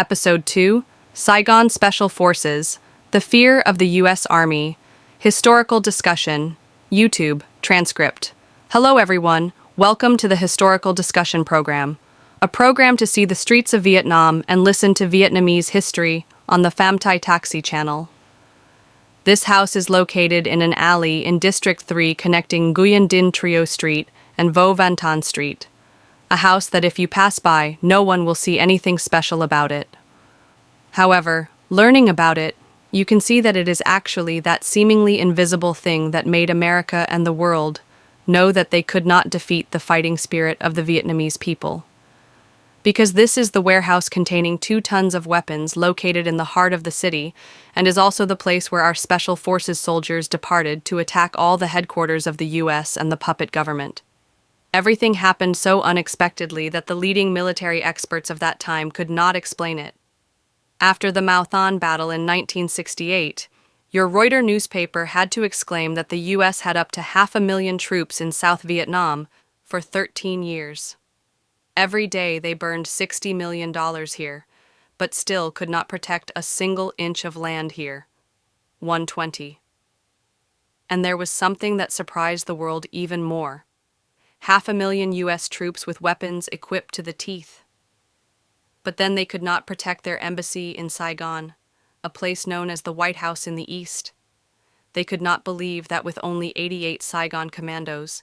Episode 2, Saigon Special Forces, The Fear of the U.S. Army, Historical Discussion, YouTube, transcript. Hello everyone, welcome to the Historical Discussion Program, a program to see the streets of Vietnam and listen to Vietnamese history on the Pham Taxi channel. This house is located in an alley in District 3 connecting Nguyen Din Trio Street and Vo Van Tan Street. A house that if you pass by, no one will see anything special about it. However, learning about it, you can see that it is actually that seemingly invisible thing that made America and the world know that they could not defeat the fighting spirit of the Vietnamese people. Because this is the warehouse containing 2 tons of weapons located in the heart of the city and is also the place where our Special Forces soldiers departed to attack all the headquarters of the U.S. and the puppet government. Everything happened so unexpectedly that the leading military experts of that time could not explain it. After the Mao Than battle in 1968, your Reuters newspaper had to exclaim that the U.S. had up to 500,000 troops in South Vietnam for 13 years. Every day they burned $60 million here, but still could not protect a single inch of land here. 120. And there was something that surprised the world even more. 500,000 U.S. troops with weapons equipped to the teeth. But then they could not protect their embassy in Saigon, a place known as the White House in the East. They could not believe that with only 88 Saigon commandos.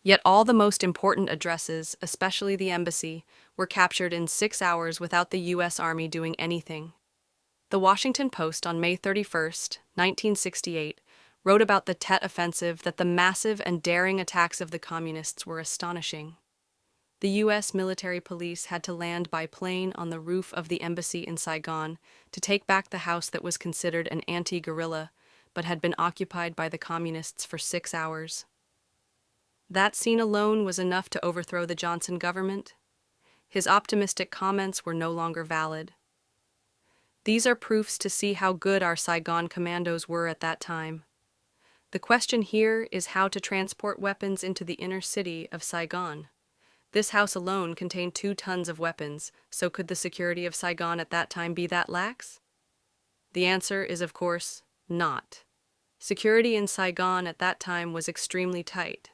Yet all the most important addresses, especially the embassy, were captured in 6 hours without the U.S. Army doing anything. The Washington Post on May 31, 1968, wrote about the Tet Offensive that the massive and daring attacks of the communists were astonishing. The U.S. military police had to land by plane on the roof of the embassy in Saigon to take back the house that was considered an anti-guerrilla, but had been occupied by the communists for 6 hours. That scene alone was enough to overthrow the Johnson government. His optimistic comments were no longer valid. These are proofs to see how good our Saigon commandos were at that time. The question here is how to transport weapons into the inner city of Saigon. This house alone contained 2 tons of weapons, so could the security of Saigon at that time be that lax? The answer is, of course, not. Security in Saigon at that time was extremely tight.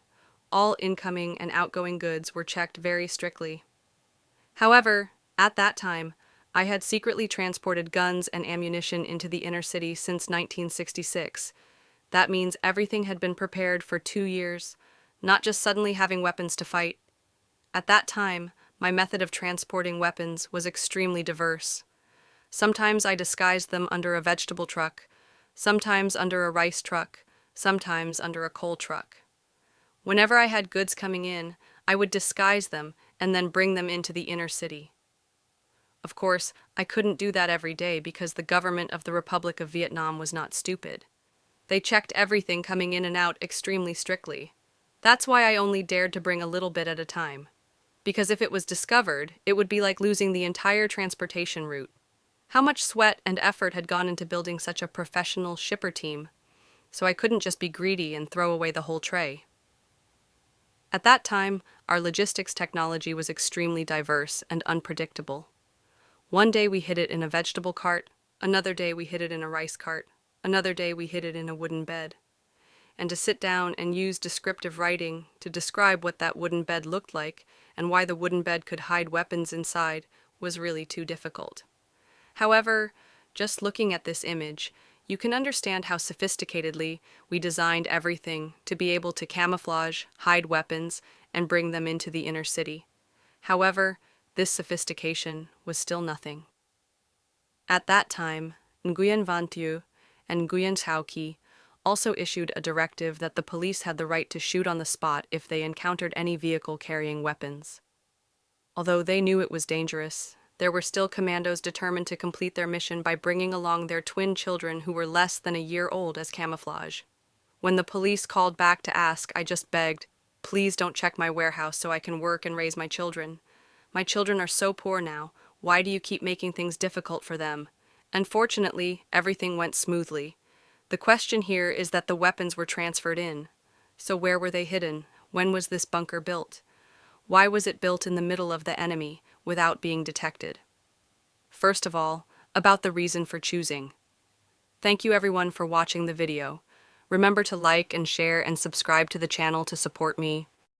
All incoming and outgoing goods were checked very strictly. However, at that time, I had secretly transported guns and ammunition into the inner city since 1966. That means everything had been prepared for 2 years, not just suddenly having weapons to fight. At that time, my method of transporting weapons was extremely diverse. Sometimes I disguised them under a vegetable truck, sometimes under a rice truck, sometimes under a coal truck. Whenever I had goods coming in, I would disguise them and then bring them into the inner city. Of course, I couldn't do that every day because the government of the Republic of Vietnam was not stupid. They checked everything coming in and out extremely strictly. That's why I only dared to bring a little bit at a time. Because if it was discovered, it would be like losing the entire transportation route. How much sweat and effort had gone into building such a professional shipper team? So I couldn't just be greedy and throw away the whole tray. At that time, our logistics technology was extremely diverse and unpredictable. One day we hid it in a vegetable cart, another day we hid it in a rice cart, another day we hid it in a wooden bed. And to sit down and use descriptive writing to describe what that wooden bed looked like and why the wooden bed could hide weapons inside was really too difficult. However, just looking at this image, you can understand how sophisticatedly we designed everything to be able to camouflage, hide weapons, and bring them into the inner city. However, this sophistication was still nothing. At that time, Nguyen Van Thieu and Nguyen Thao Ki also issued a directive that the police had the right to shoot on the spot if they encountered any vehicle carrying weapons. Although they knew it was dangerous, there were still commandos determined to complete their mission by bringing along their twin children who were less than a year old as camouflage. When the police called back to ask, I just begged, "Please don't check my warehouse so I can work and raise my children. My children are so poor now. Why do you keep making things difficult for them?" And fortunately, everything went smoothly. The question here is that the weapons were transferred in. So where were they hidden? When was this bunker built? Why was it built in the middle of the enemy, without being detected? first of all, about the reason for choosing. Thank you everyone for watching the video. Remember to like and share and subscribe to the channel to support me.